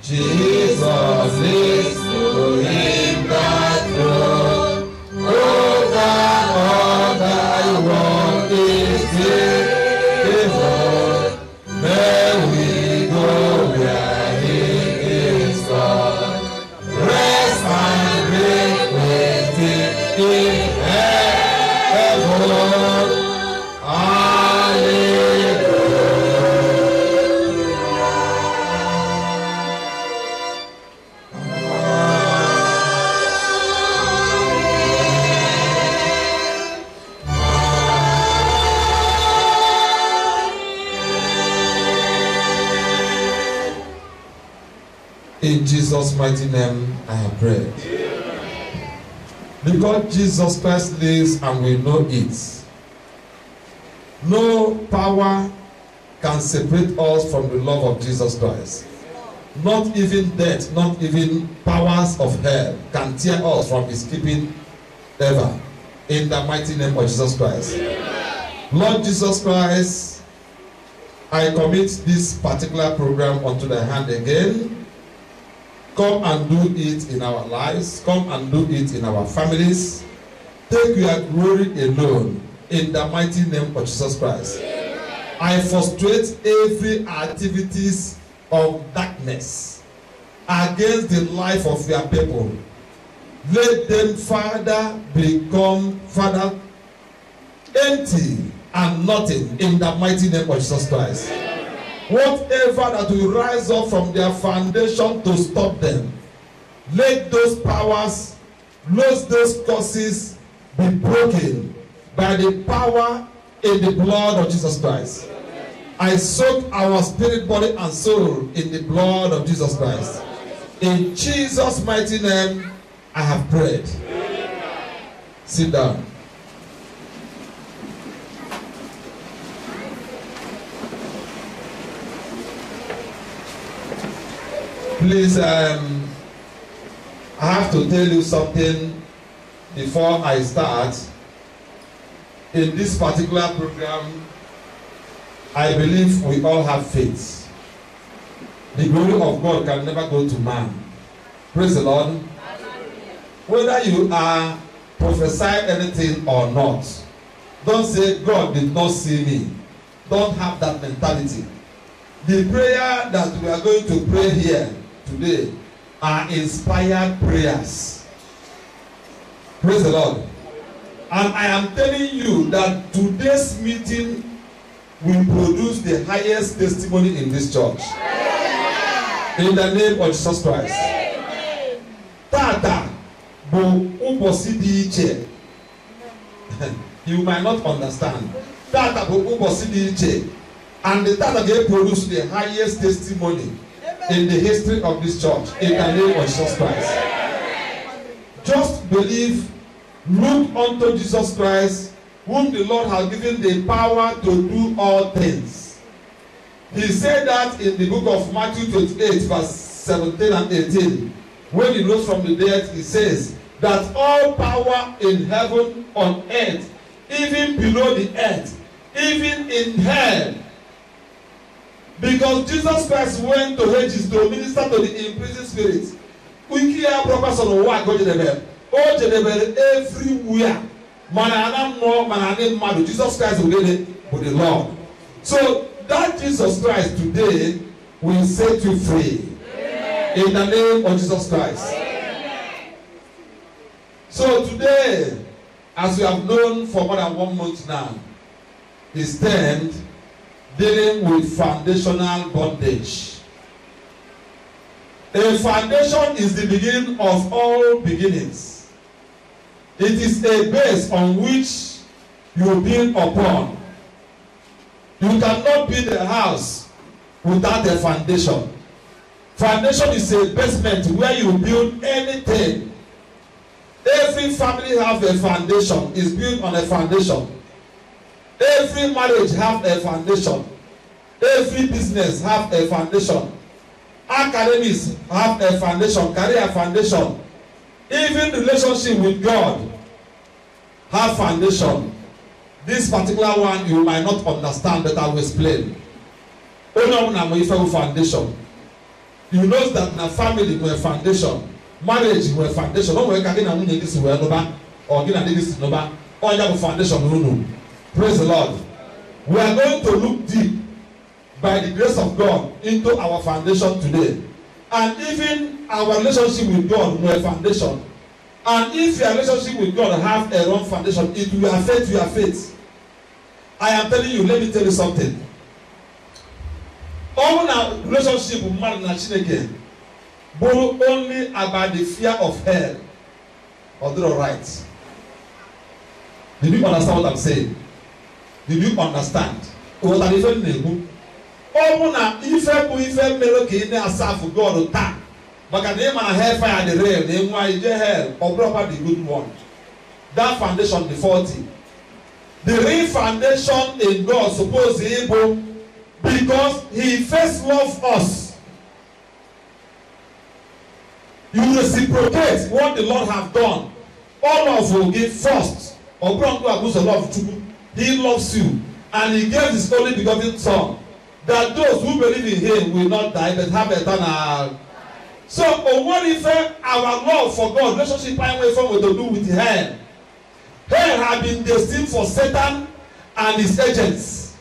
Jesus is to him that throne. Over all thy work is beautiful. May we go where he is gone. Rest and reign with him in heaven. In Jesus' mighty name, I have prayed. Because Jesus Christ lives and we know it, no power can separate us from the love of Jesus Christ. Not even death, not even powers of hell can tear us from his keeping ever. In the mighty name of Jesus Christ. Lord Jesus Christ, I commit this particular program unto thy hand again. Come and do it in our lives. Come and do it in our families. Take your glory alone in the mighty name of Jesus Christ. I frustrate every activities of darkness against the life of your people. Let them, Father, become, Father, empty and nothing in the mighty name of Jesus Christ. Whatever that will rise up from their foundation to stop them, let those powers, those curses be broken by the power in the blood of Jesus Christ. I soak our spirit, body, and soul in the blood of Jesus Christ. In Jesus' mighty name, I have prayed. Sit down. Please, I have to tell you something before I start. In this particular program, I believe we all have faith. The glory of God can never go to man. Praise the Lord. Whether you are prophesying anything or not, don't say God did not see me. Don't have that mentality. The prayer that we are going to pray here today are inspired prayers. Praise the Lord. And I am telling you that today's meeting will produce the highest testimony in this church. In the name of Jesus Christ. Tata bo ubosi di iche. You might not understand. Tata bo ubosi di iche. And the Tata will produce the highest testimony in the history of this church. In the name of Jesus Christ. Just believe, look unto Jesus Christ, whom the Lord has given the power to do all things. He said that in the book of Matthew 28, verse 17 and 18. When he rose from the dead, he says that all power in heaven, on earth, even below the earth, even in hell. Because Jesus Christ went to Hades to minister to the imprisoned spirits. We hear prophets on the work everywhere. Jesus Christ will get it with the Lord. So that Jesus Christ today will set you free. In the name of Jesus Christ. So today, as we have known for more than 1 month now, is termed dealing with foundational bondage. A foundation is the beginning of all beginnings. It is a base on which you build upon. You cannot build a house without a foundation. Foundation is a basement where you build anything. Every family has a foundation, is built on a foundation. Every marriage has a foundation. Every business has a foundation. Academics have a foundation, career foundation. Even relationship with God have foundation. This particular one you might not understand, but I will explain. Foundation. You know that na family were foundation, marriage were foundation. No way can na nwunye this were noba or gina this noba. All that foundation no. Praise the Lord. We are going to look deep by the grace of God into our foundation today. And even our relationship with God were foundation. And if your relationship with God have a wrong foundation, it will affect your faith. I am telling you, let me tell you something. All our relationship with man and Chineke borrow only about the fear of hell. Or do right? Did you understand what I'm saying? Did you understand? What are you saying? All na ife melody in the God ta. But can name and hellfire the real name why you hell or proper the good one. That foundation the 40. The real foundation in God supposed to able because he first loved us. You reciprocate what the Lord have done. All of you give first. Or love to he loves you and he gave his only begotten son that those who believe in him will not die but have eternal. So what if our love for God, relationship with to do with hell? Hell have been destined for Satan and his agents.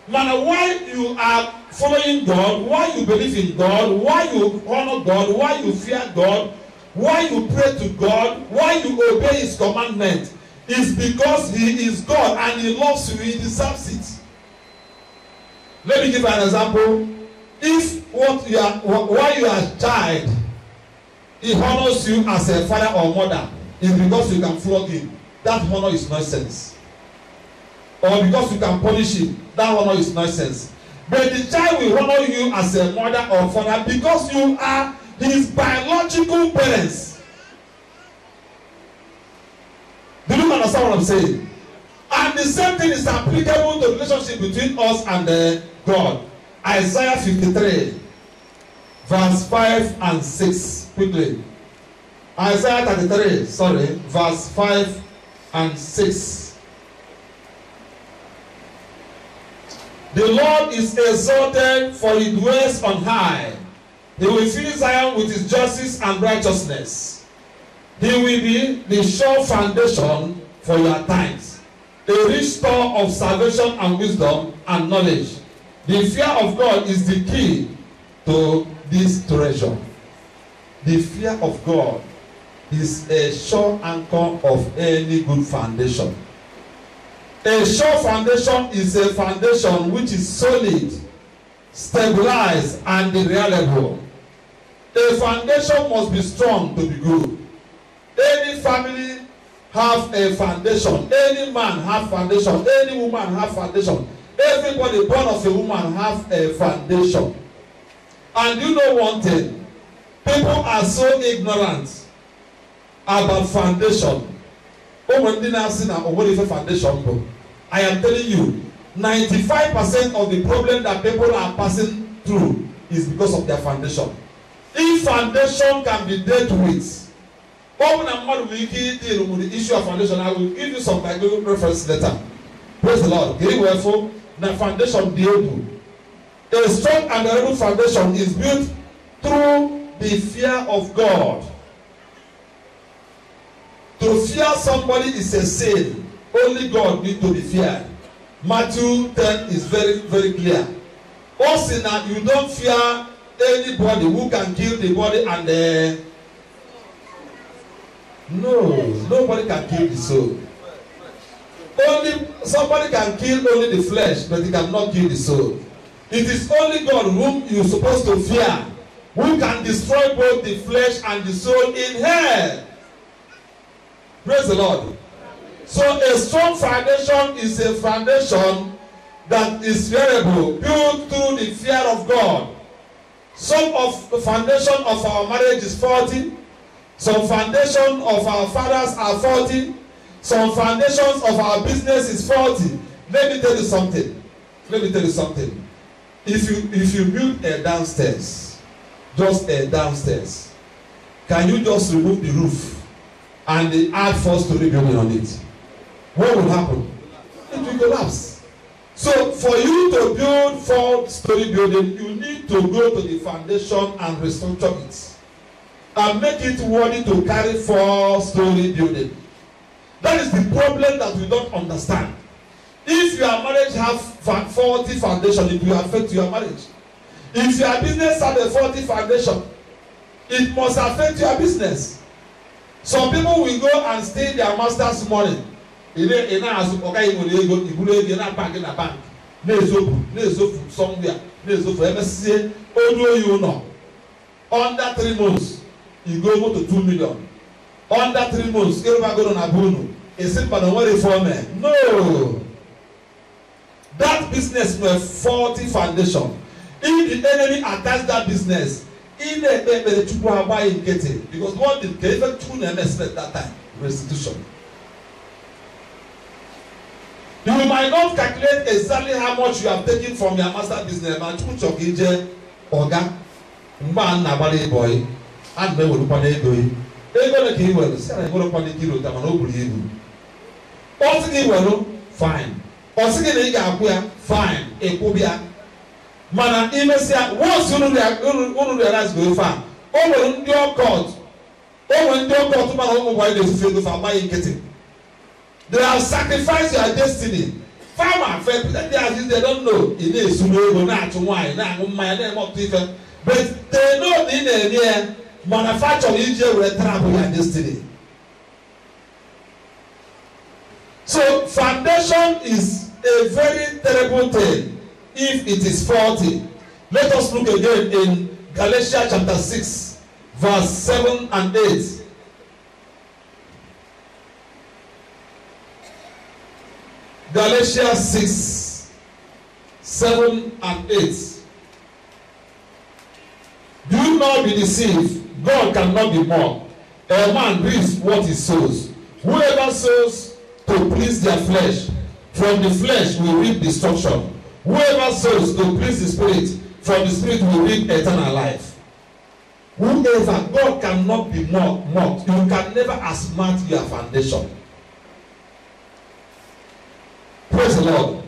Man, why you are following God, why you believe in God, why you honor God, why you fear God, why you pray to God, why you obey his commandment, is because he is God and he loves you, he deserves it. Let me give an example. If why you are a child, he honors you as a father or mother, is because you can flog him. That honor is nonsense. Or because you can punish him, that honor is nonsense. But the child will honor you as a mother or father because you are his biological parents. Do you understand what I'm saying? And the same thing is applicable to the relationship between us and God. Isaiah 53, verse 5 and 6. Quickly. Isaiah 33, verse 5 and 6. The Lord is exalted, for he dwells on high. He will fill Zion with his justice and righteousness. He will be the sure foundation for your times, a rich store of salvation and wisdom and knowledge. The fear of God is the key to this treasure. The fear of God is a sure anchor of any good foundation. A sure foundation is a foundation which is solid, stabilized, and reliable. A foundation must be strong to be good. Any family have a foundation. Any man have foundation. Any woman have foundation. Everybody born of a woman have a foundation. And you know one thing, people are so ignorant about foundation. I am telling you, 95% of the problem that people are passing through is because of their foundation. If foundation can be dealt with, the issue of foundation, I will give you some Bible reference later. Praise the Lord. The foundation deal. A strong and reliable foundation is built through the fear of God. To fear somebody is a sin. Only God needs to be feared. Matthew 10 is very, very clear. Also, you don't fear anybody who can kill the body and no, nobody can kill the soul. Only somebody can kill only the flesh, but he cannot kill the soul. It is only God whom you are supposed to fear, who can destroy both the flesh and the soul in hell. Praise the Lord. So a strong foundation is a foundation that is variable, built through the fear of God. Some of the foundation of our marriage is faulty. Some foundation of our fathers are faulty. Some foundations of our business is faulty. Let me tell you something. If you build a downstairs, just a downstairs, can you just remove the roof and add 4-story building on it? What will happen? It will collapse. So for you to build 4-story building, you need to go to the foundation and restructure it and make it worthy to carry 4-story building. That is the problem that we don't understand. If your marriage have faulty foundation, it will affect your marriage. If your business have a faulty foundation, it must affect your business. Some people will go and steal their master's money. Bank. Somewhere. Under 3 months, you go to 2 million. Under 3 months, you go to Abunu. No. That business will faulty foundation. If the enemy attacks that business, because what did even true expect that time? Restitution. You might not calculate exactly how much you have taken from your master business, but put your KJ Oga, man, nobody boy, and they will put it going. They go to kill well, say I go upon the kilo, Tamano, fine. Fine. Ekubia. Mana imesia once you realize go far. Over your court. Over your court man why they feel for buying getting. They have sacrificed your destiny. Farmer they don't know. It is not to wine. But they know in the manufacture Egypt will travel your destiny. So foundation is a very terrible thing if it is faulty. Let us look again in Galatians chapter 6, verse 7 and 8. Galatians 6, 7 and 8. Do not be deceived. God cannot be mocked. A man reaps what he sows. Whoever sows to please their flesh, from the flesh will reap destruction. Whoever sows to please the spirit, from the spirit will reap eternal life. Whoever, God cannot be mocked. You can never outsmart your foundation. Praise the Lord.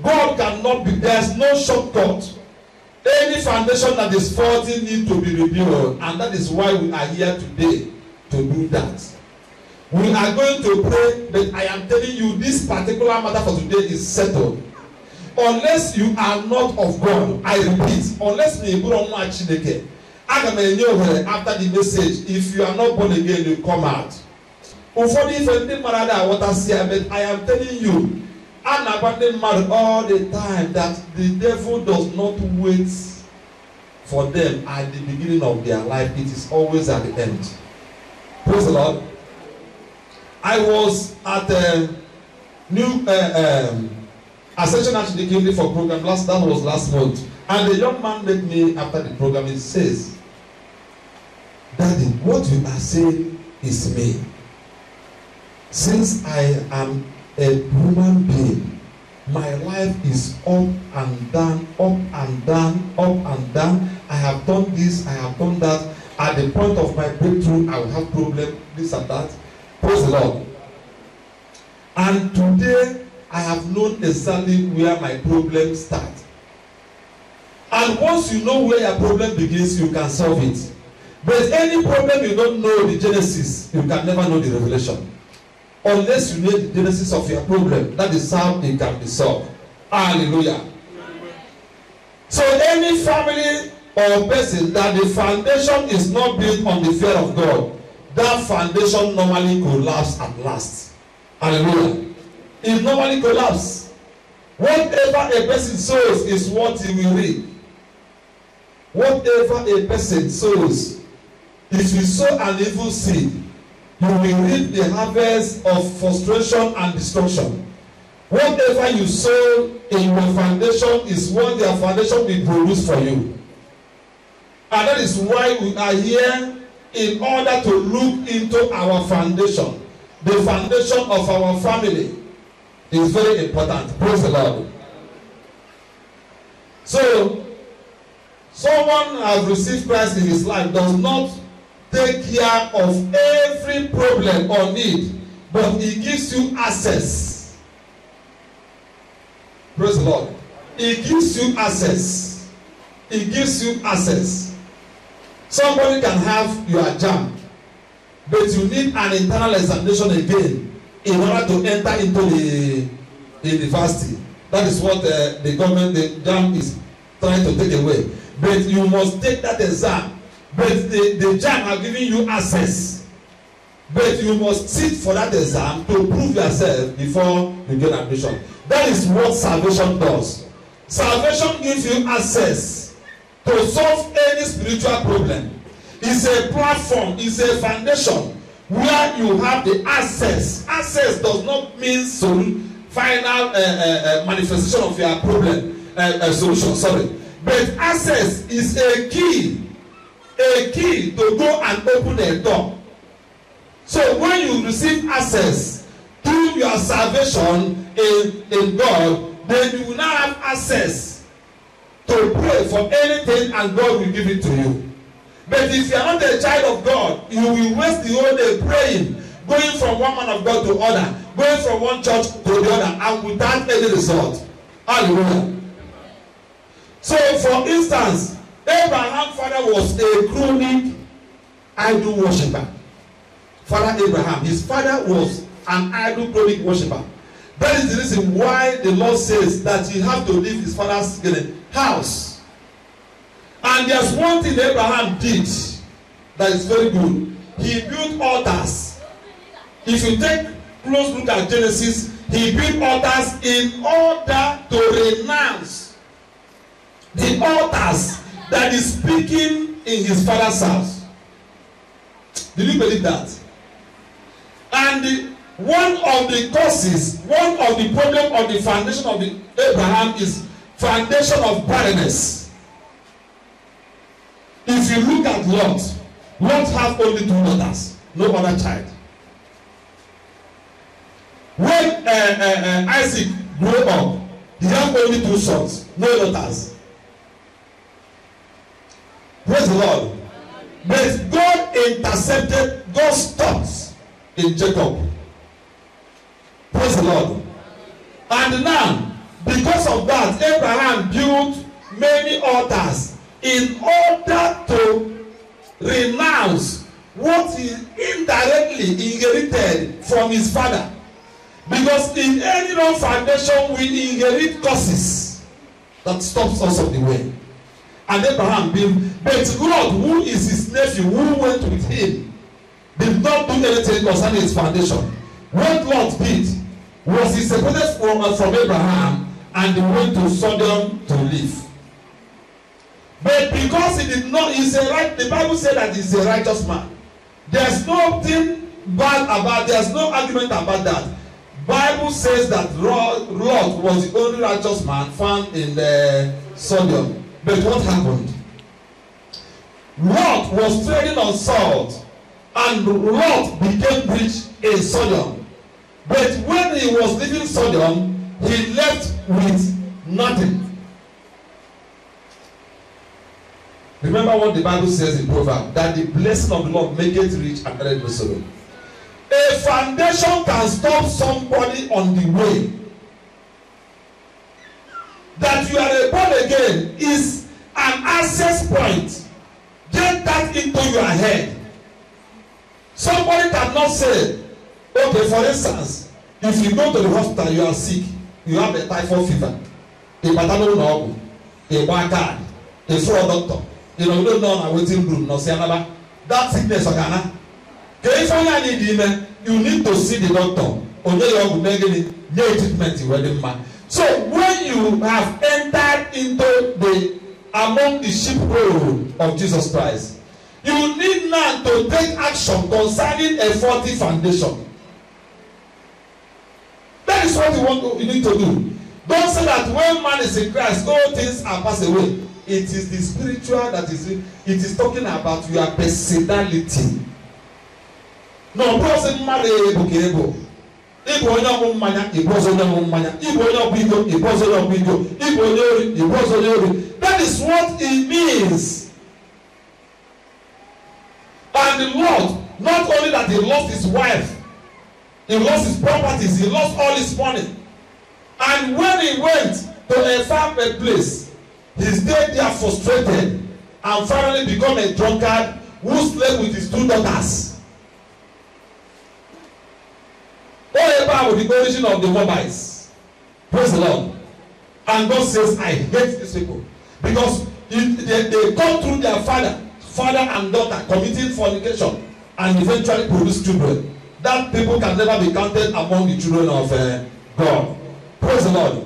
God cannot be, there's no shortcut. Any foundation that is faulty needs to be rebuilt, and that is why we are here today to do that. We are going to pray, but I am telling you this particular matter for today is settled. Unless you are not of God, I repeat, unless you are not Chineke, after the message, if you are not born again, you come out. But I am telling you, an abandoned man all the time that the devil does not wait for them at the beginning of their life. It is always at the end. Praise the Lord. I was at a new Ascension Archdeaconry for program that was last month, and the young man met me after the program. He says, "Daddy, what you are saying is me. Since I am a human being, my life is up and down, up and down, up and down. I have done this, I have done that. At the point of my breakthrough, I will have problem, this and that." Praise the Lord. And today, I have known exactly where my problem starts. And once you know where your problem begins, you can solve it. But any problem you don't know the genesis, you can never know the revelation. Unless you know the genesis of your problem, that is how it can be solved. Hallelujah. So any family or person that the foundation is not built on the fear of God, that foundation normally collapses at last. Hallelujah. It normally collapses. Whatever a person sows is what he will reap. Whatever a person sows, if you sow an evil seed, you will reap the harvest of frustration and destruction. Whatever you sow in your foundation is what their foundation will produce for you. And that is why we are here, in order to look into our foundation. The foundation of our family is very important. Praise the Lord. So, someone has received Christ in his life does not take care of every problem or need, but he gives you access. Praise the Lord. It gives you access. It gives you access. Somebody can have your JAMB, but you need an internal examination again in order to enter into the university. That is what the government, the JAMB is trying to take away. But you must take that exam. But the JAMB are giving you access. But you must sit for that exam to prove yourself before you get admission. That is what salvation does. Salvation gives you access to solve any spiritual problem. It's a platform, it's a foundation where you have the access. Access does not mean final manifestation of your problem, solution, sorry. But access is a key to go and open a door. So when you receive access through your salvation in God, then you will now have access to pray for anything and God will give it to you. But if you are not a child of God, you will waste the whole day praying, going from one man of God to other, going from one church to the other, and without any result. Hallelujah. So for instance, Abraham's father was a chronic idol worshiper. Father Abraham, his father was an idol chronic worshiper. That is the reason why the Lord says that he have to leave his father's house. And there's one thing Abraham did that is very good. He built altars. If you take close look at Genesis, he built altars in order to renounce the altars that is speaking in his father's house. Did you believe that? And one of the causes, one of the problem of the foundation of the Abraham is foundation of barrenness. If you look at Lot, Lot have only 2 daughters, no other child. When Isaac grew up, he had only 2 sons, no daughters. Praise the Lord. But God intercepted, God stopped in Jacob. Praise the Lord. And now, because of that, Abraham built many altars in order to renounce what he indirectly inherited from his father. Because in any wrong foundation, we inherit curses that stops us on the way. And Abraham built, but Lot, who is his nephew, who went with him, did not do anything concerning his foundation. What Lot did was he separated from Abraham and he went to Sodom to live. But because he did not, the Bible said that he's a righteous man. There's nothing bad about, there's no argument about that. Bible says that Lot was the only righteous man found in Sodom. But what happened? Lot was trading on salt, and Lot became rich in Sodom. But when he was leaving Sodom, he left with nothing. Remember what the Bible says in Proverbs, that the blessing of the Lord maketh rich and addeth no sorrow. A foundation can stop somebody on the way. That you are a born again is an access point. Get that into your head. Somebody cannot say, okay, for instance, if you go to the hospital, you are sick, you have a typhoid fever, a patano no, a bar card, a fraud doctor, you don't know a waiting room, no say another. That sickness organa. You need to see the doctor. So when you have entered into among the sheepfold of Jesus Christ, you need now to take action concerning a faulty foundation. That is what you need to do. Don't say that when man is in Christ, all things are passed away. It is the spiritual that it is talking about your personality. No, person marry Ebo. Ibo onye ọmụ mmanya, Ibo onye ọmụ mmanya. Ibo onye ọmụ igo, Ibo onye ọmụ igo. Ibo onye ori, Ibo onye ori. That is what it means. And the Lord, not only that he lost his wife, he lost his properties, he lost all his money. And when he went to a far place. He stayed there frustrated and finally become a drunkard who slept with his 2 daughters. All about the origin of the Moabites. Praise the Lord. And God says, I hate these people because they come through their father and daughter committing fornication and eventually produce children. That people can never be counted among the children of God. Praise the Lord.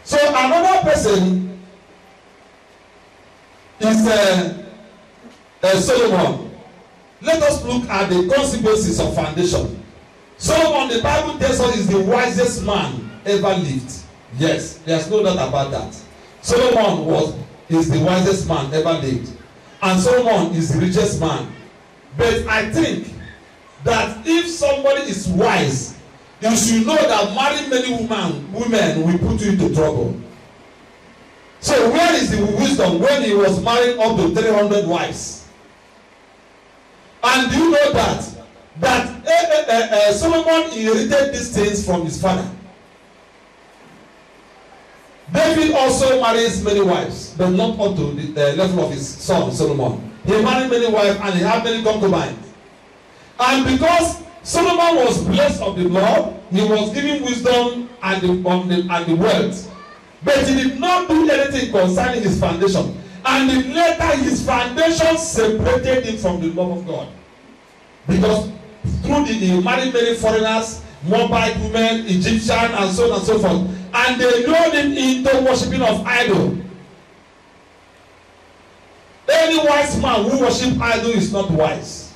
So another person is Solomon. Let us look at the consequences of foundation. Solomon, the Bible tells us, is the wisest man ever lived. Yes, there's no doubt about that. Solomon is the wisest man ever lived. And Solomon is the richest man. But I think that if somebody is wise, you should know that marrying many women will put you into trouble. So where is the wisdom when he was marrying up to 300 wives? And do you know that Solomon inherited these things from his father? David also marries many wives, but not up to the level of his son Solomon. He married many wives and he had many concubines. And because Solomon was blessed of the Lord, he was given wisdom and the wealth. But he did not do anything concerning his foundation. And later his foundation separated him from the love of God. Because through he married many foreigners, Moabite women, Egyptian, and so on and so forth. And they lured him into worshiping of idol. Any wise man who worships idol is not wise.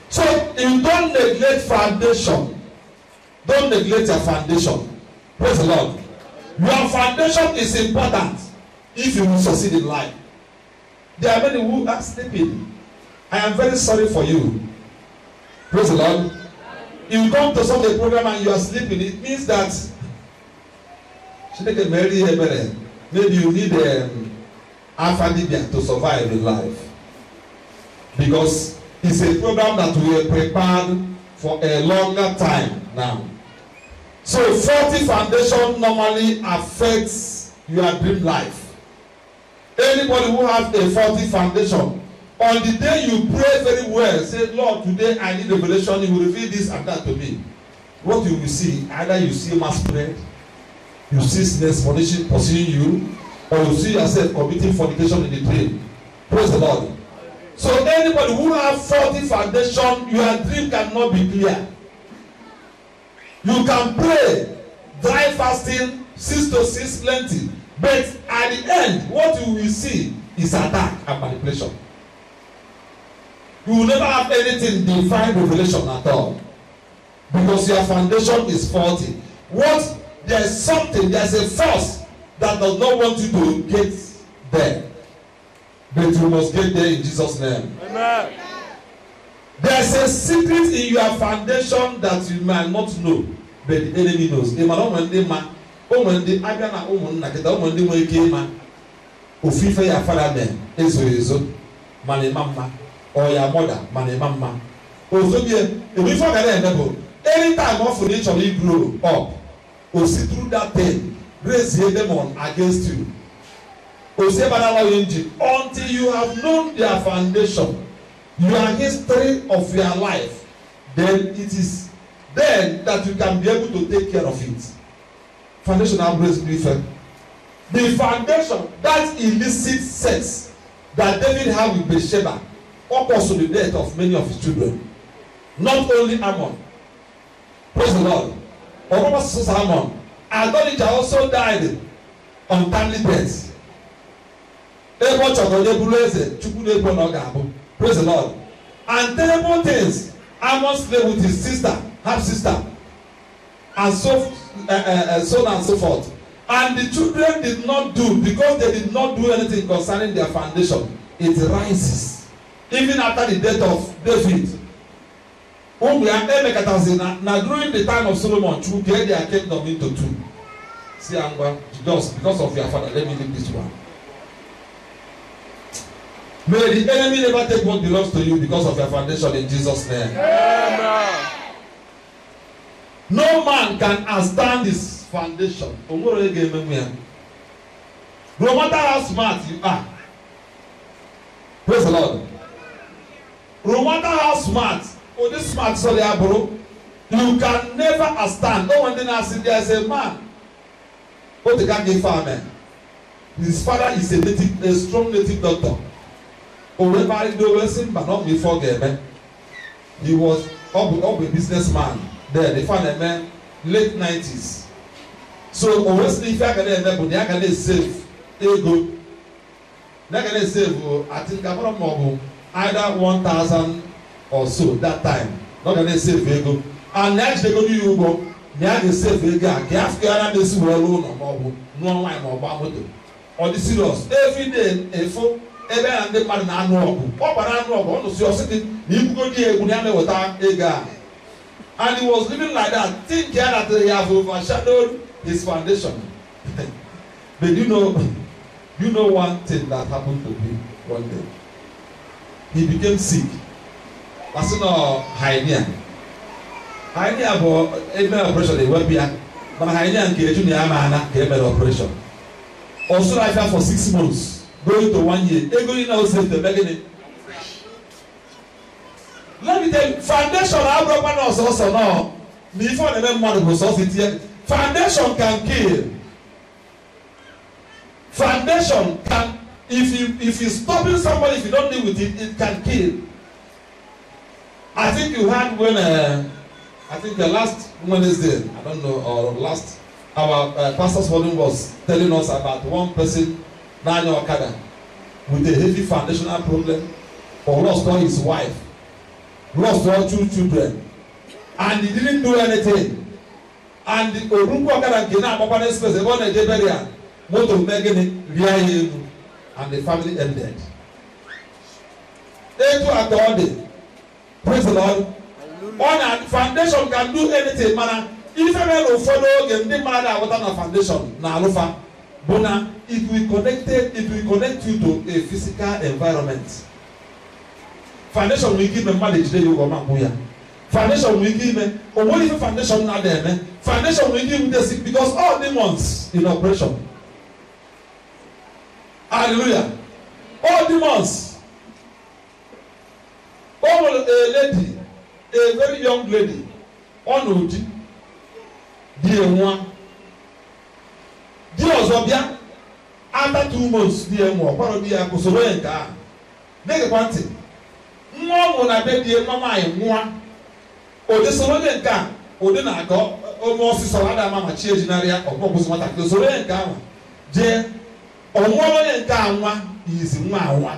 So you don't neglect foundation. Don't neglect your foundation. Praise the Lord. Your foundation is important if you will succeed in life. There are many who are sleeping. I am very sorry for you. Praise the Lord. If you come to some of the program and you are sleeping, it means that maybe you need Alpha-Libya to survive in life. Because it's a program that we are prepared for a longer time now. So faulty foundation normally affects your dream life. Anybody who has a faulty foundation, on the day you pray very well, say, Lord, today I need revelation, you will reveal this and that to me. What you will see, either you see masquerade, you see snakes pursuing you, or you see yourself committing fornication in the dream. Praise the Lord. So anybody who has faulty foundation, your dream cannot be clear. You can pray, dry fasting, 6 to 6 plenty, but at the end, what you will see is attack and manipulation. You will never have anything divine revelation at all, because your foundation is faulty. There's a force that does not want you to get there, but you must get there in Jesus' name. Amen. There's a secret in your foundation that you might not know, but the enemy knows. Or your mother, mama. Anytime one financially grow up, or see through that thing, raise your demon against you. Until you have known their foundation, your history of your life, then it is then that you can be able to take care of it. Foundation always prefer. The foundation, that illicit sex that David had with Bathsheba, caused the death of many of his children. Not only Ammon. Praise the Lord. Ammon. Adonijah also died untimely death. Praise the Lord. And terrible things. Ammon slept with his sister, half sister, and so on and so forth. And the children did not do, because they did not do anything concerning their foundation. It rises. Even after the death of David, now during the time of Solomon, to get their kingdom into two. See, just because of your father, let me leave this one. May the enemy never take what belongs to you because of your foundation in Jesus' name. Amen. No man can stand his foundation. No matter how smart you are. Praise the Lord. No matter how smart, or this smart, so they are bro, you can never stand. No one didn't ask there is a man. What the guy gave farmer? His father is a strong native doctor. Everybody knows him, but not before game. He was a businessman. There, they found a man late 90s. So always if I can remember, they can save ego. They can save. I think I'm more either 1,000 or so that time. Not gonna save ego. And next they go to you go. They are save ego. They have to get this world or more. No one more about it. Or the serious every day. If ebe and the man na anu ogu ọbara anu ogu ọnu si ọsị na ibugo di egwu ya meweta ego. And he was living like that, thinking that he has overshadowed his foundation. But you know one thing that happened to him one day. He became sick. That's no hernia. Hernia for every operation they went here, but hernia and Keju Niamana came an operation. Also like that for 6 months. Going to 1 year. Egoli now says the beginning. Let me tell you, foundation also no. Before the man was also here. Foundation can kill. Foundation can, if you stopping somebody, if you don't deal with it, it can kill. I think you had when I think the last Wednesday, I don't know, or last our pastor's holding was telling us about one person. Nanya Okada with a heavy foundational problem, or lost all his wife, lost all 2 children, and he didn't do anything. And the Orungu Okada Gina Papa Space, they want a Jeberia, Moto Megani, Ria, and the family ended. They do at all day. Praise the Lord. On a foundation can do anything, man. If a man will follow them, they man that water on foundation, na alufa. Bona, it will connect you to a physical environment. Foundation will give them manage the yoga mabuya. Foundation will give them, or what if foundation not there, man? Foundation will give them this because all demons in operation. Hallelujah. All demons. All a lady, a very young lady, on Uji, dear one. Dios after 2 months dear more probably I go so enka make one thing mo na be die mama e moa o de so enka o de na go o mo si so ada mama chi ejinaria ogbogbo so mata so enka ma je o mo enka anwa izi nwa anwa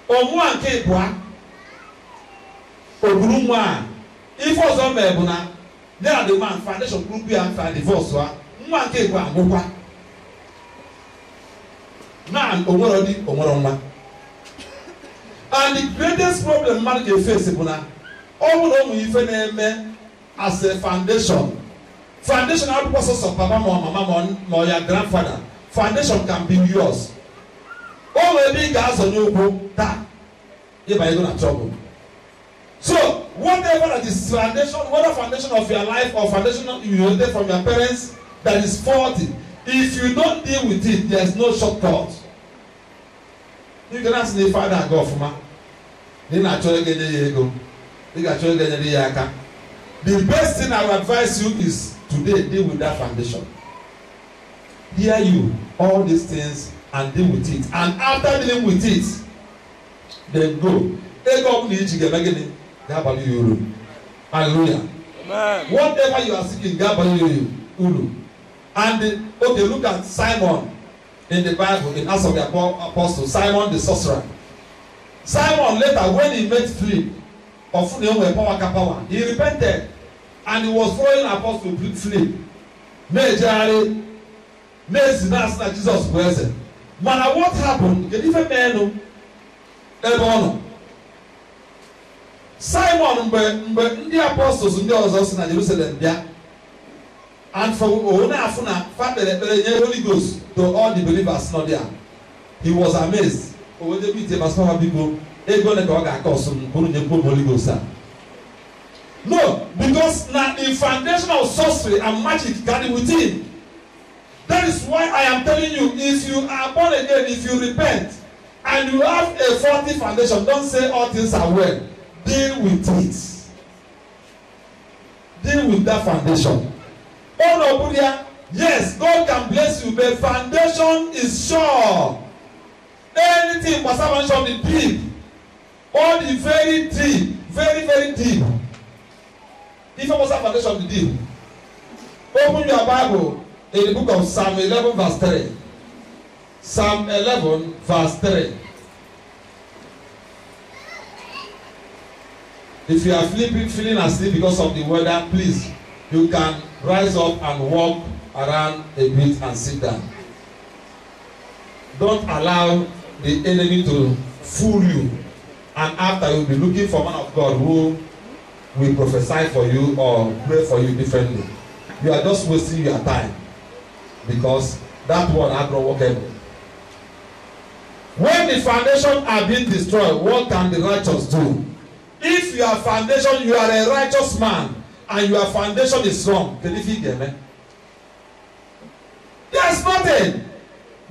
o mo anka ebua o buru nwa if ozo me bu na there the man foundation group ya and divorce wa nwa nke egwu agwụkwa na onwere nwa. And the greatest problem man can face is na ọ bụrụ ụmụ ife na-eme as a foundation akwụkwọ sọsọ papa ma mama ma ya grandfather foundation can be yours. O nwere ebe ị ga-azọ n'ụkwụ taa ịba ego na trouble. So whatever that is foundation, whether foundation of your life or foundation you inherited from your parents that is faulty, if you don't deal with it, there is no shortcut. You can ask the father and go for ma. The best thing I will advise you is today deal with that foundation. Hear you all these things and deal with it. And after dealing with it, then go. Hallelujah. Amen. Whatever you are seeking, God will. And okay, look at Simon in the Bible, in Acts of the Apostles, Simon the sorcerer. Simon later, when he met Philip, he repented and he was following Apostle Philip. Jesus present. Man, what happened? Simon, but the apostles and those in Jerusalem, yeah. And for Onafuna, Holy Ghost to all the believers not there. He was amazed. When they meet the people, they're going to go Holy Ghost. No, because now the foundation of sorcery and magic carry within. That is why I am telling you, if you are born again, if you repent, and you have a faulty foundation, don't say all things are well. Deal with it. Deal with that foundation. Oh no, Buddha, yes, God can bless you, but foundation is sure. Anything must have the deep, or the very deep, very, very deep. If I must have foundation the deep, open your Bible in the book of Psalm 11 verse 3. Psalm 11 verse 3. If you are feeling asleep because of the weather, please, you can rise up and walk around a bit and sit down. Don't allow the enemy to fool you, and after you'll be looking for man of God who will prophesy for you or pray for you differently. You are just wasting your time, because that one are not workable. When the foundation are being destroyed, what can the righteous do? If your foundation, you are a righteous man, and your foundation is wrong, can you figure me? There's nothing.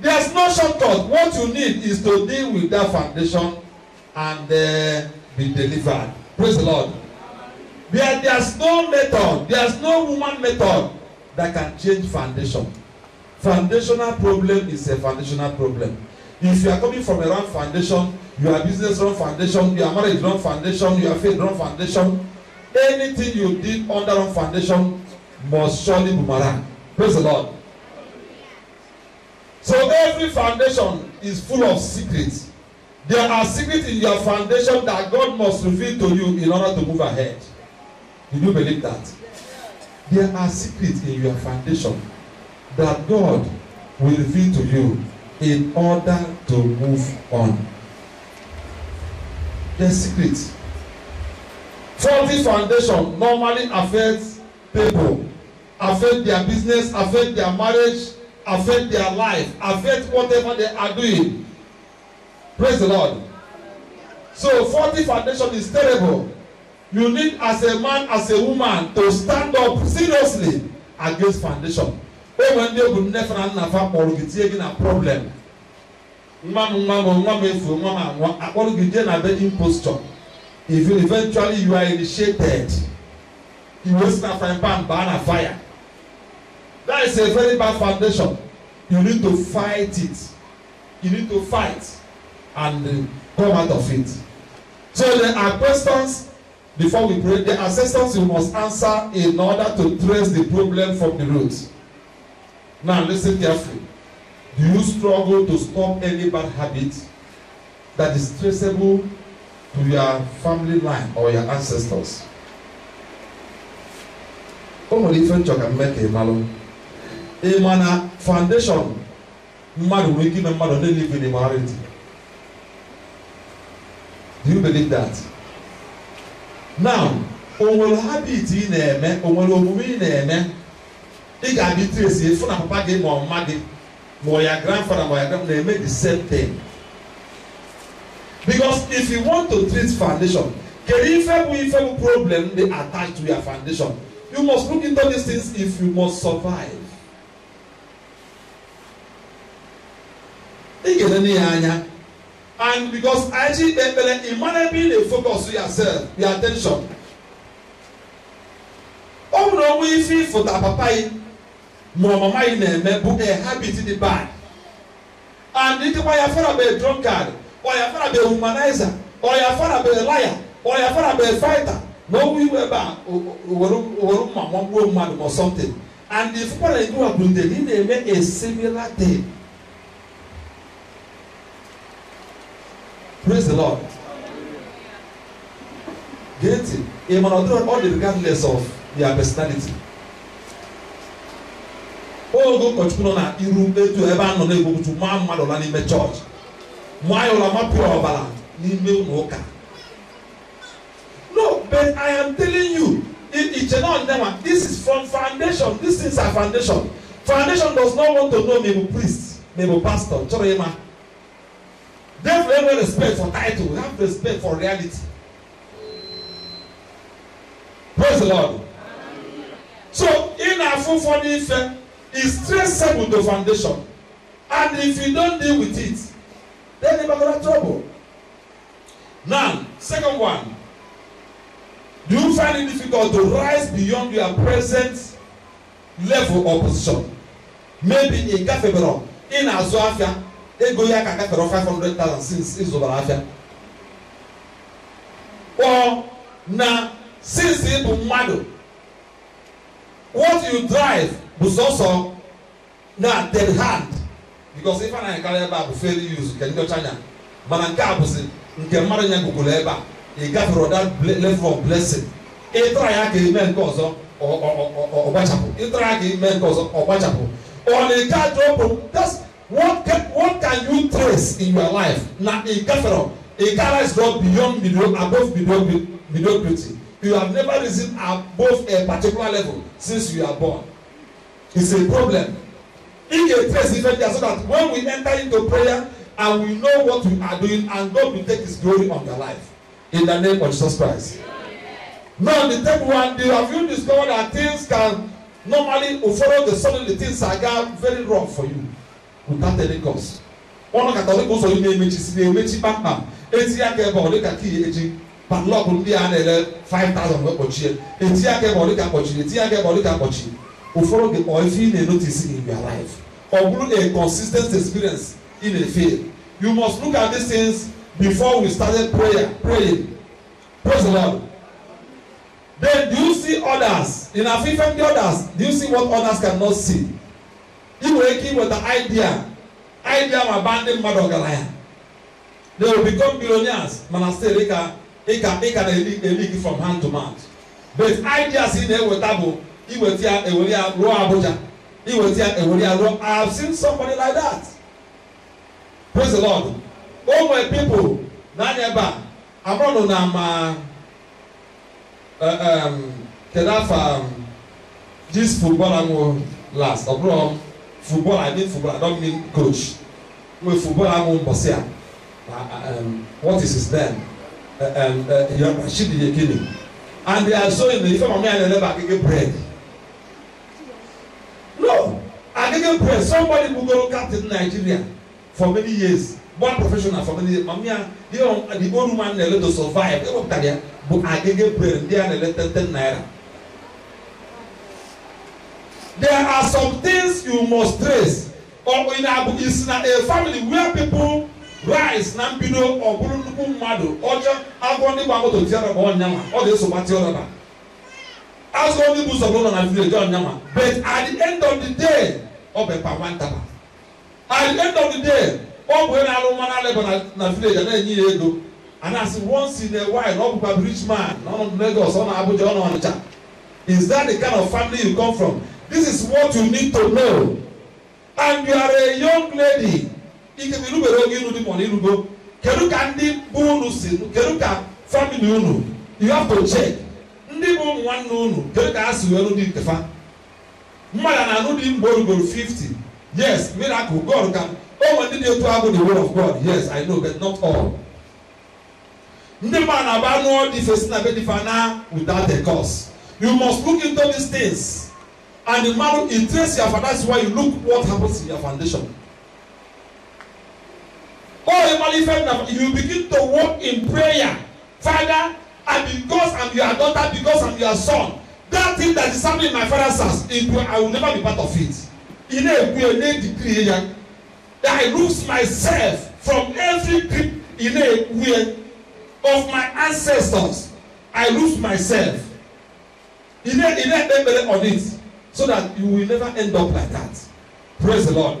There's no shortcut. What you need is to deal with that foundation and be delivered. Praise the Lord. There's no method, there's no human method that can change foundation. Foundational problem is a foundational problem. If you are coming from a wrong foundation, your business wrong foundation, your marriage wrong foundation, your faith wrong foundation, anything you did under wrong foundation must surely boomerang. Praise the Lord. So every foundation is full of secrets. There are secrets in your foundation that God must reveal to you in order to move ahead. Do you believe that? There are secrets in your foundation that God will reveal to you in order to move on. The secrets. Faulty foundation normally affects people, affect their business, affect their marriage, affect their life, affect whatever they are doing. Praise the Lord. So faulty foundation is terrible. You need, as a man, as a woman, to stand up seriously against foundation. When they would never have a problem. If eventually you are initiated, you will snap and burn a fire. That is a very bad foundation. You need to fight it. You need to fight and come out of it. So there are questions before we pray. There are questions you must answer in order to trace the problem from the root. Now listen carefully. Do you struggle to stop any bad habit that is traceable to your family line or your ancestors? Come on, different you can make a malum. A man foundation, man will give a man to live in immorality. Do you believe that? Now, on habit in a man, on in a man, it can be traced if you have papa game or maggie, or your grandfather or your grandmother, they make the same thing. Because if you want to treat foundation, if a problem they attach to your foundation, you must look into these things if you must survive. And because actually it might be the focus to yourself, your attention. Oh no, we feel for that papa, mama in a book a habit in the bad. And it is why your father be a drunkard, or your father be a humanizer, or your father be a liar, or your father be a fighter. No, we were back or something. And if what I do a good day, they make a similar thing. Praise the Lord. Get it? A man all regardless of their personality. Oh, go coach Kunona, you room to ever no able to Mamma or Anime Church. Why or Mapio Bala, Nimil Moka. No, but I am telling you, this is from foundation. This is a foundation. Foundation does not want to know maybe priest, maybe pastor, Chorema. They have no respect for title. They have respect for reality. Praise the Lord. So in a full for the effect is traceable to foundation. And if you don't deal with it, then you're going to have trouble. Now, second one. Do you find it difficult to rise beyond your present level of position? Maybe in Gafebero, in Azuafia, they go here and for 500,000 since it's over Afia. Or now, since it's Mado, what you drive was also now dead hand. Because if I carry about fairly use, can go China. Mananka was in Kemaranya Guguleba, a Gafero that level of blessing. A try again, cause or Wachapo. A try again, cause or Wachapo. Or the car drop. That's what can you trace in your life? Now, a Gafero, a car has dropped beyond above mediocrity. You have never risen above a particular level since you are born. It's a problem. In a trace event, so that when we enter into prayer and we know what we are doing, and God will take His glory on your life. In the name of Jesus Christ. Now, the third one, have you discovered that things can normally follow the suddenly things are very wrong for you without any cause? One Catholic also in the image, Bam, 80 years ago, look at key. But Lord will be under 5,000 work per year. 80 years ago, look at Pochi. 80 years ago, look at Pochi. Who follow the oil field and notice in your life, or a consistent experience in a field. You must look at these things before we started praying. Praise the Lord. Then do you see others? In our faith and the others, do you see what others cannot see? You working with the idea of abandoning Madogaliah. They will become billionaires. Manastere, they can leak from hand to mouth. But ideas in there with table. I have seen somebody like that. Praise the Lord. All my people, Nanyaba, Abrano Nama, this football I will last. Abroad, football, I mean football, I don't mean coach. With football, I will Bosia. What is his name? Rashidi Yekini. And they are showing the family and never bread. No, I didn't pray. Somebody who go captain Nigeria for many years, one professional for many years. Mamia, the old man they let to survive. But I didn't pray. They are let 10 naira. There are some things you must trace. Or in a family where people rise, Nampido or Burundu Mado, or Agoni Babo to Tiara or Nama, or the Somatiola. As only books of London and village on Nama. But at the end of the day, at the end of the day, when I don't want to live in a village and then year ago, and I see once in a while, not a rich man, none of Lagos, on Abuja, on the is that the kind of family you come from? This is what you need to know. And you are a young lady. You can be the money you go. Keruka bonus, Keruka family, you have to check. Ndị one no Keruka ask you no the fa. Mother na no di borrow 50. Yes, miracle God can. Oh, when did you to have the word of God? Yes, I know, but not all. Ndị man about no the face na be the without a cause. You must look into these things. And the man will trace your foundation. That's why you look what happens in your foundation. Oh, you begin to walk in prayer. Father, and because I'm your daughter, because I'm your son, that thing that is happening in my father's house, I will never be part of it. In a degree, I lose myself from every grip in a way of my ancestors. I lose myself. In a on it. So that you will never end up like that. Praise the Lord.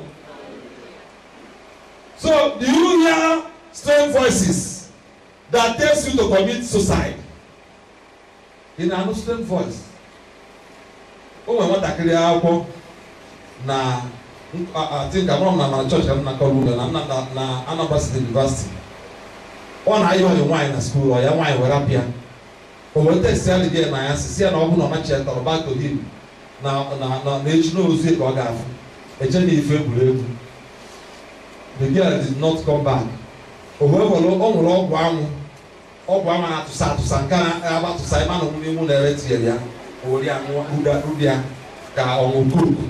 So, do you hear strange voices that tells you to commit suicide? In an strange voice. Oh, I want to clear out. Now, I think I'm not my church. I'm not called and I'm not Anambra State University. One I know you wine in school or you wine where up here. But when they say again, I answer, see an open on my chest or back to him. Now, nature knows it. God have a journey if the girl did not come back. However, long one ọgwụ ama na atụsa nke na aba atụsa ịma na onwere iwu na-ere tinyere ya ori anụ ụda ya ka ọṅụ koku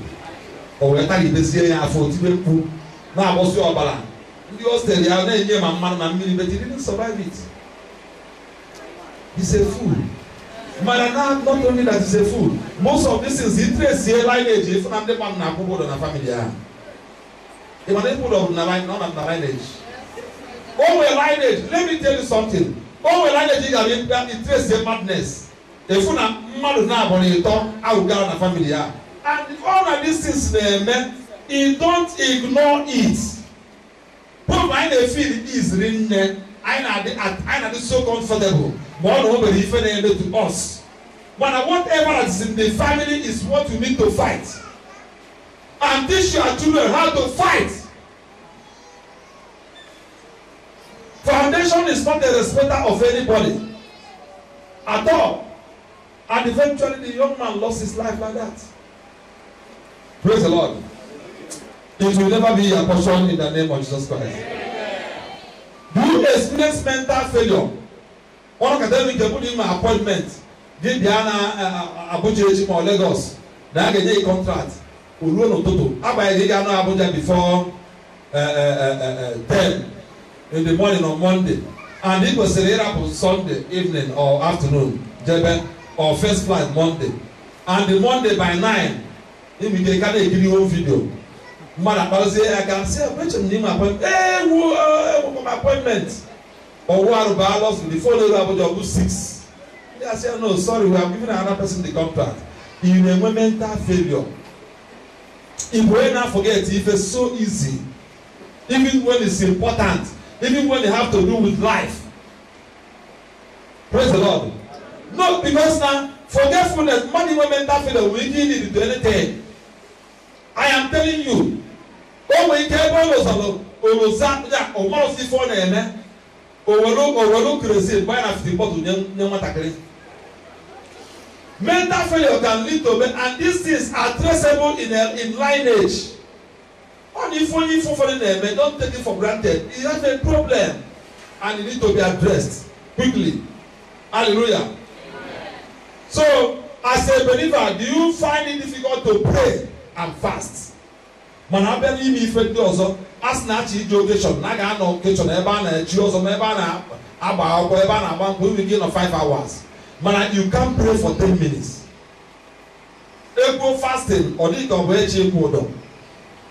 o wee taghidezie ya afọ otibe mkpu na-agbọsị ọbara ndị hostel ya na-enye ma mmanụ na mmiri but he didn't survive it. He's a fool. But not only that he's a fool, most of these things he traces here lineage if I'm the man na kubo na family ya. If I'm the people of na lineage. Oh well lineage, let me tell you something. Oh well lineage it traces madness. If una mmadụ na abụrụ ịtọ awụgara na family ya. And all of these things na-eme, you don't ignore it. But when they feel it is written, I know so comfortable. But nobody even to us. But whatever is in the family is what you need to fight. And teach your children how to fight. Foundation is not a respecter of anybody at all. And eventually the young man lost his life like that. Praise the Lord. It will never be a portion in the name of Jesus Christ. Do you experience mental failure? One academic can put in my appointment. Give Diana Abuja or Lagos. Now I get a contract. Uluno Toto. I get Abuja before 10 in the morning on Monday. And it was set up on Sunday evening or afternoon. Or first flight Monday. And the Monday by 9. Immediately can give you one video. Mother, I can say, I mentioned him appointment. Hey, my appointment. Or what about us before they have a 6? I said, no, sorry, we have given another person the contract. In a mental failure. If we not forget, if it's so easy, even when it's important, even when you have to do with life. Praise the Lord. No, because now, forgetfulness, money, mental failure, we need to do anything. I am telling you, oh my God, Oloza, o ma si for na eme, owolo crazy, why na 50 bottle nyama takere. Mental failure can lead to, and these things are traceable in lineage. Only if for the name, don't take it for granted. You have a problem, and it need to be addressed quickly. Hallelujah. So, as a believer, do you find it difficult to pray and fast? Manabel imi ifendi ọzọ asinachi ije occasion na ga na occasion ebe a na-echi ọzọ ebe a na-agba akwụkwọ ebe a na-agba nkwụ we begin of 5 hours. Mana you can pray for 10 minutes. Ego fasting ọ dị ka ọ bụ echi ekwu ụdọ.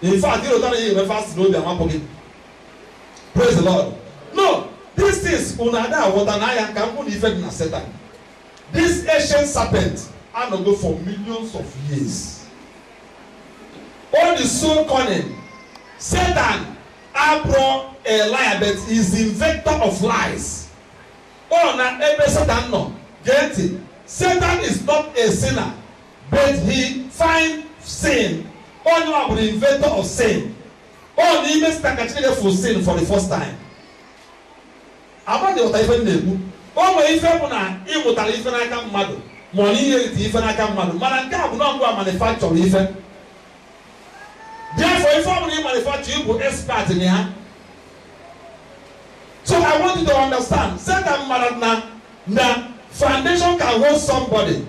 In fact, you don't even fast no be amapụghị. Praise the Lord. No, these things una da water na ya ka mbụ na ife dị na Satan. This ancient serpent go for millions of years. All the so cunning. Satan, Abro, a liar, but is the inventor of lies. Oh, now every Satan no. Get it? Satan is not a sinner, but he finds sin. Oh, no, I'm the inventor of sin. Oh, he makes the for sin for the first time. About the what even name. Oh, my if you na immortal if na come mad. Money here if na come mad. Man, God no go manufacture if. Therefore, if I manufacture, you go expert in here. So I want you to understand. Satan na foundation can hold somebody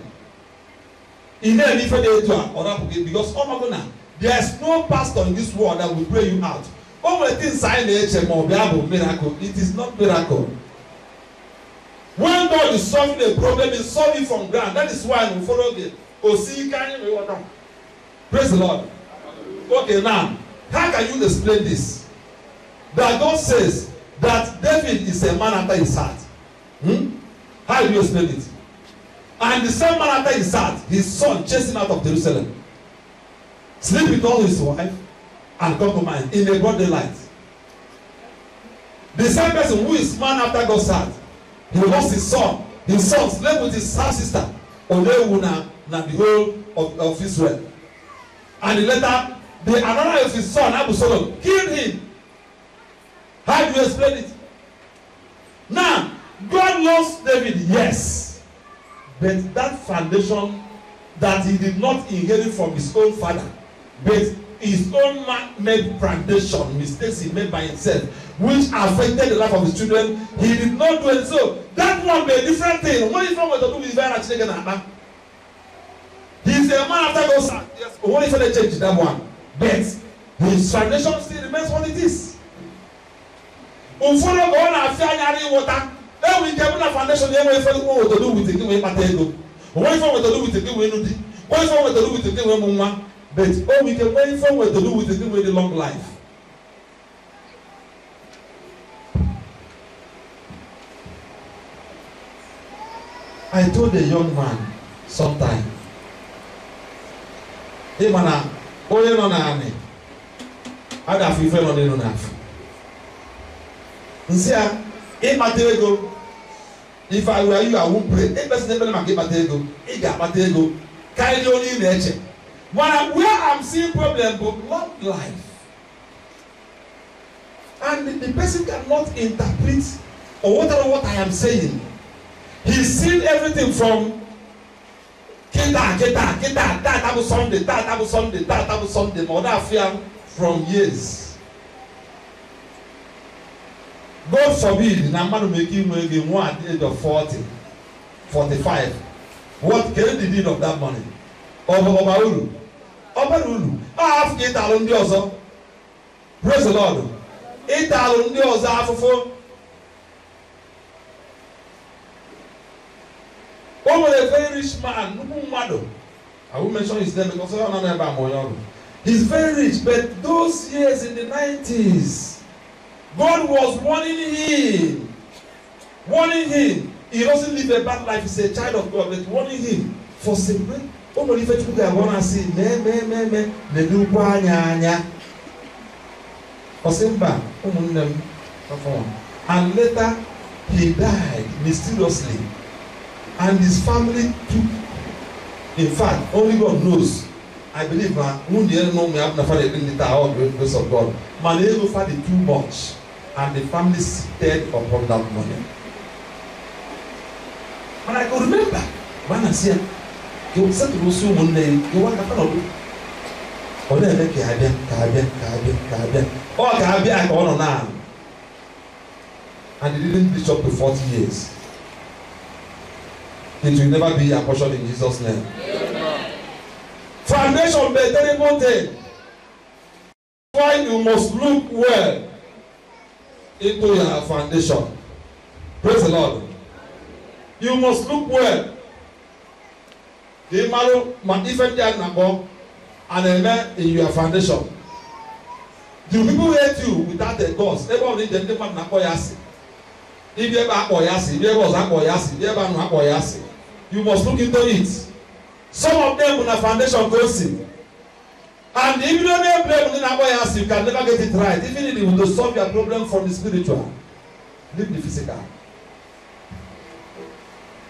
in a different area or because oh my God, there is no pastor in this world that will pray you out. All the things sign the HM or miracle. It is not miracle. When God is solving a problem, He's solving from ground. That is why we follow the OC. Praise the Lord. Okay, now, how can you explain this? That God says that David is a man after his heart. How do you explain it? And the same man after his heart, his son chasing out of Jerusalem, sleep with all his wife and concubine in a broad daylight. The same person who is man after God's heart, he lost his son. His son slept with his half sister, Olewuna, and the whole of Israel. And later, the another of his son, Absalom, killed him. How do you explain it? Now, God loves David, yes. But that foundation that he did not inherit from his own father, but his own made foundation, mistakes he made by himself, which affected the life of his children. He did not do it. So that one be a different thing. What if what to do is very actually gonna he's a man after those. Yes, what if they change that one? But his foundation still remains what it is. Unfollow go on after carrying water. Then we get a foundation. Then we find what to do with the way Matego. What if what to do with the way Nudi? What if what to do with the way Mumma? But all we can wait for what to do with the way the long life. I told a young man sometime, hey man, oh you know na me, I got free friend on the enough. Nsia, hey Matego, if I were you, I won't pray. Hey, best never make Matego. Hey, got Matego. Carry only in nature. Where I'm seeing problem, but not life, and the person cannot interpret or whatever what I am saying. He's seen everything from that was Sunday, mother affair from years. God forbid, na man make him again one at the age of 40, 45. What can the deed of that money? Obaulu. I have 8,000 also. Praise the Lord. 8,000 also for. One was a very rich man, I will mention his name because I don't know about Moyon. He's very rich, but those years in the 90s, God was warning him. He doesn't live a bad life, he's a child of God, but warning him for simply. And later he died mysteriously. And his family took, in fact, only God knows. I believe when you know me, I'm not for the grace of God. Man, they go for the too much, and the family stayed upon that money. And I could remember when I said, you said to Rosu one day, you want to follow. Or then make Caribbean. Or Caribbean, I go on now. And he didn't reach up to 40 years. It will never be a portion in Jesus' name. Amen. Foundation be a terrible thing. Why you must look well into your foundation. Praise the Lord. You must look well. The malo different and in your foundation. Do people hate you without a cause? Everybody need them yasi. If you ever yasi, if you ever yasi, if you ever yasi. You must look into it. Some of them on a foundation gossip. And if you don't have blame in Abayas, you can never get it right. Even if you want to solve your problem from the spiritual, leave the physical.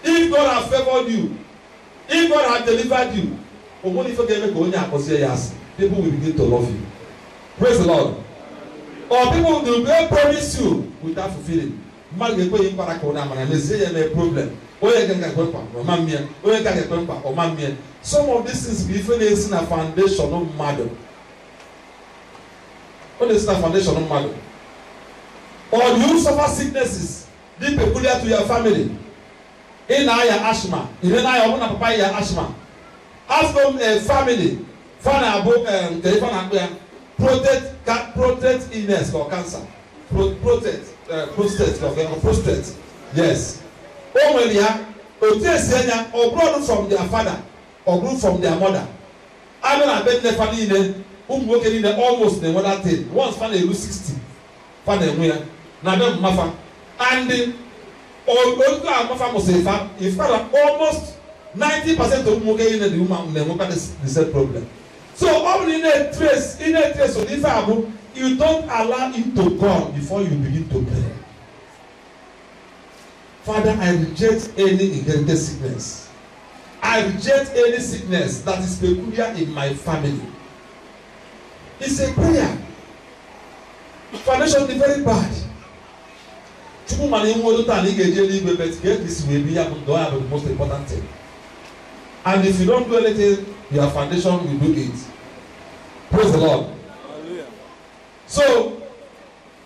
If God has favored you, if God has delivered you, people will begin to love you. Praise the Lord. Or people will promise you without fulfilling. Problem. Some of these things before they see a foundation of mother. When they see a foundation of mother. Or you suffer sicknesses, be peculiar to your family. In our asthma, in our own papa asthma. Ask them a family, protect illness or cancer. Protect prostate. Yes. Or brought from their father or grew from their mother. I don't have been the family in the working in the almost the mother thing. Once family lose 60. Father where now them mafa. And the mafa must say if almost 90% of them in the woman the same problem. So all in a trace of the you don't allow it to come before you begin to pray. Father, I reject any inherited sickness. I reject any sickness that is peculiar in my family. It's a prayer. Foundation is very bad. This will be the most important thing. And if you don't do anything, your foundation will do it. Praise the Lord. Hallelujah. So,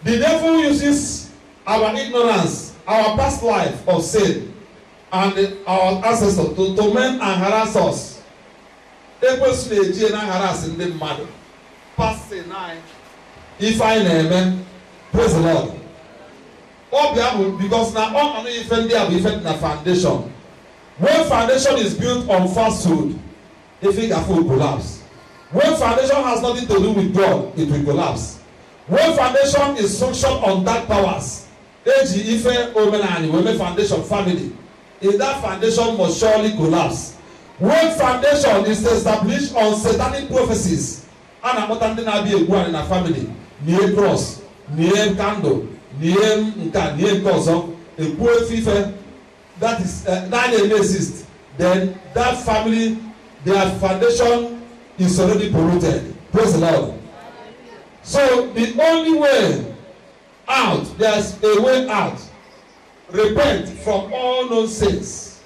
the devil uses our ignorance, our past life of sin, and our ancestors to torment and harass us. Ekwesịrị eji na harass ndị mmadụ. Past sin anyị. If I name, praise the Lord. Because now all the effect there will affect the foundation. When foundation is built on falsehood, if it will collapse. When foundation has nothing to do with God, it will collapse. When foundation is functioned on dark powers, Ife Omenani, women foundation family, if that foundation must surely collapse. When foundation is established on satanic prophecies, and I'm not going to be a one in a family, near cross, near candle, near kozo, a poor fife, that is that they exist, then that family, their foundation is already polluted. Praise the Lord. So the only way out, there's a way out. Repent from all known sins.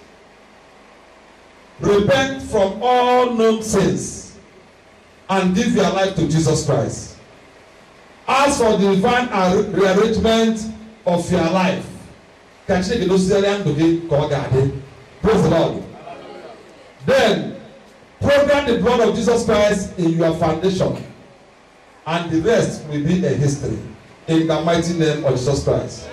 Repent from all known sins and give your life to Jesus Christ. Ask for the divine rearrangement of your life. Praise the Lord. Then program the blood of Jesus Christ in your foundation, and the rest will be a history. In the mighty name of Jesus Christ.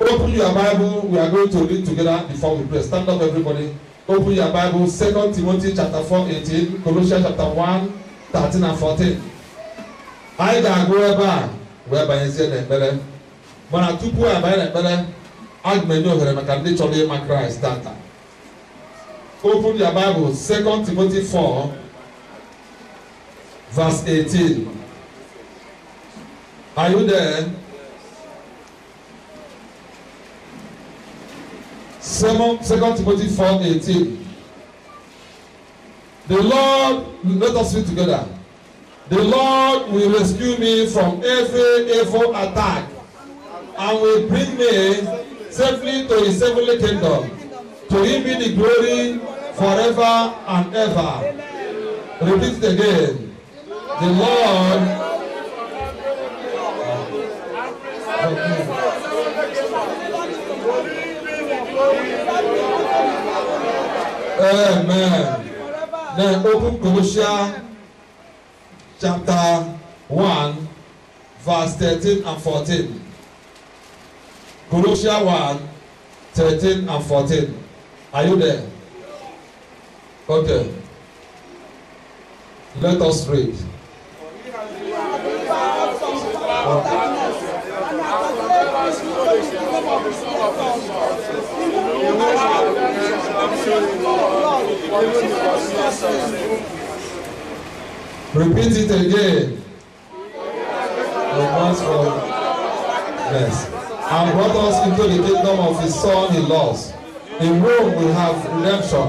Open your Bible. We are going to read together before we pray. Stand up, everybody. Open your Bible. 2 Timothy chapter 4:18, Colossians chapter 1:13 and 14. I go back whereby you say that when I took away my I may know that I can literally my Christ that time. Open your Bible. 2 Timothy 4, verse 18. Are you there? 2 Timothy 4:18. The Lord, let us read together. The Lord will rescue me from every evil attack and will bring me safely to his heavenly kingdom. To him be the glory forever and ever. Repeat it again. The Lord. Amen. Then open Colossians chapter 1, verse 13 and 14. Colossians 1, 13 and 14. Are you there? Okay. Let us read. Repeat it again. Yes. And brought us into the kingdom of his Son he loves. In whom we have redemption,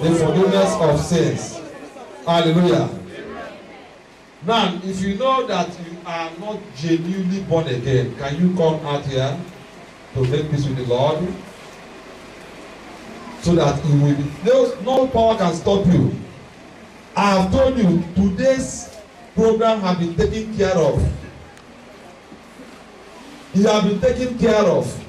the forgiveness of sins. Hallelujah. Now, if you know that you are not genuinely born again, can you come out here to make peace with the Lord? So that it will be, no power can stop you. I have told you, today's program has been taken care of. You have been taken care of.